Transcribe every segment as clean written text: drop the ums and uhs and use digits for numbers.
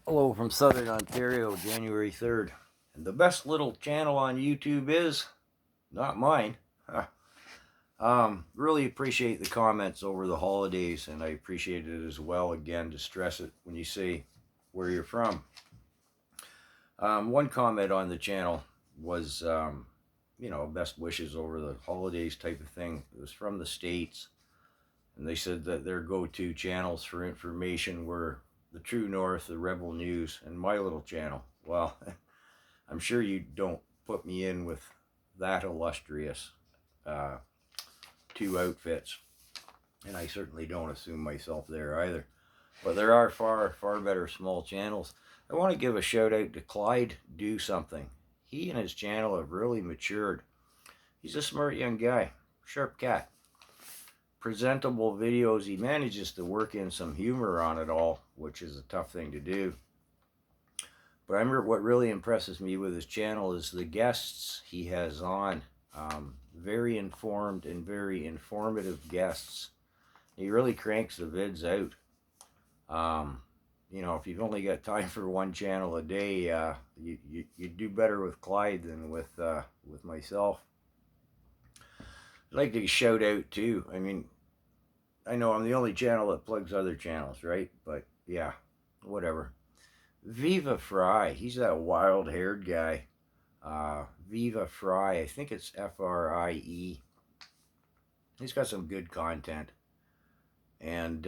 Hello from Southern Ontario, January 3rd. And the best little channel on YouTube is not mine. Really appreciate the comments over the holidays, and I appreciate it as well, again, to stress it when you say where you're from. One comment on the channel was, best wishes over the holidays type of thing. It was from the States, and they said that their go-to channels for information were the True North, the Rebel News, and my little channel. Well, I'm sure you don't put me in with that illustrious two outfits, and I certainly don't assume myself there either. But there are far better small channels. I want to give a shout out to Clyde Do Something. He and his channel have really matured. He's a smart young guy, sharp cat. Presentable videos. He manages to work in some humor on it all, which is a tough thing to do. But what really impresses me with his channel is the guests he has on. Very informed and very informative guests. He really cranks the vids out. If you've only got time for one channel a day, you do better with Clyde than with myself. I'd like to shout out too. I know I'm the only channel that plugs other channels, right? But yeah, whatever. Viva Fry, he's that wild-haired guy. Viva Fry, I think it's F-R-I-E. He's got some good content. And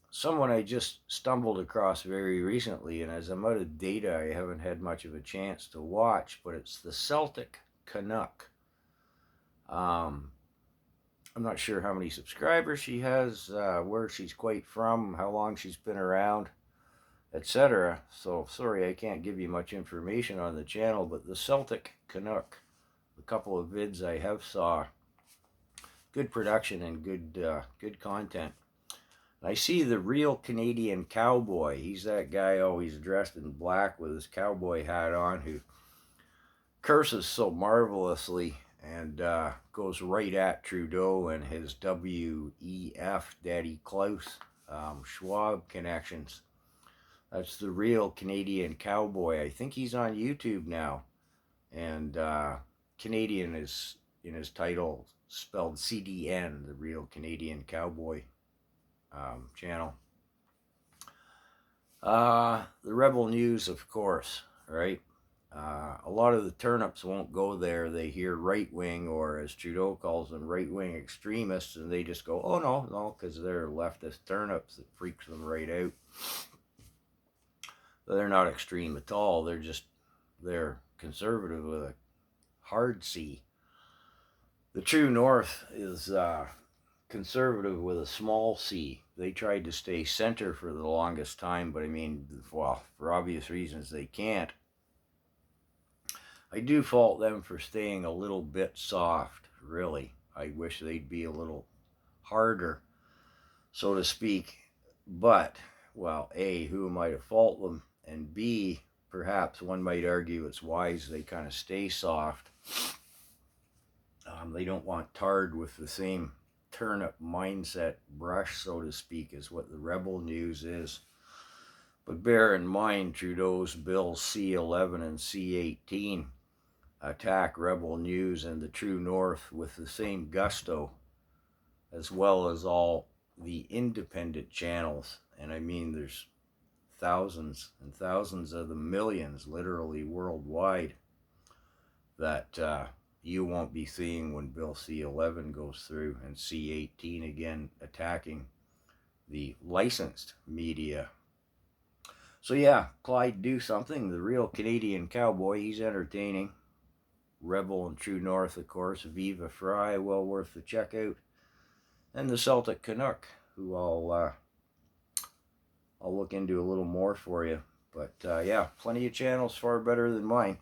someone I just stumbled across very recently, and as I'm out of data, I haven't had much of a chance to watch, but it's the Celtic Canuck. I'm not sure how many subscribers she has, where she's quite from, how long she's been around, etc. So, sorry, I can't give you much information on the channel, but the Celtic Canuck, a couple of vids I have saw, good production and good content. I see the Real Canadian Cowboy. He's that guy always dressed in black with his cowboy hat on, who curses so marvelously and goes right at Trudeau and his WEF, Daddy Klaus, Schwab connections. That's the Real Canadian Cowboy. I think he's on YouTube now. And Canadian is in his title spelled CDN, the Real Canadian Cowboy channel. The Rebel News, of course, right? A lot of the turnips won't go there. They hear right-wing, or as Trudeau calls them, right-wing extremists, and they just go, oh, no, because they're leftist turnips. It freaks them right out. But they're not extreme at all. They're conservative with a hard C. The True North is conservative with a small c. They tried to stay center for the longest time, but for obvious reasons they can't. I do fault them for staying a little bit soft, really. I wish they'd be a little harder, so to speak. But, well, A, who am I to fault them? And B, perhaps one might argue it's wise they kind of stay soft. They don't want tarred with the same turnip mindset brush, so to speak, as what the Rebel News is. But bear in mind, Trudeau's Bills C-11 and C-18 attack Rebel News and the True North with the same gusto, as well as all the independent channels. And there's thousands and thousands of the millions, literally worldwide, that you won't be seeing when Bill C-11 goes through, and C-18 again attacking the licensed media. So yeah, Clyde Do Something, the Real Canadian Cowboy, he's entertaining. Rebel and True North, of course. Viva Fry, well worth the check out. And the Celtic Canuck, who I'll look into a little more for you. But yeah, plenty of channels far better than mine.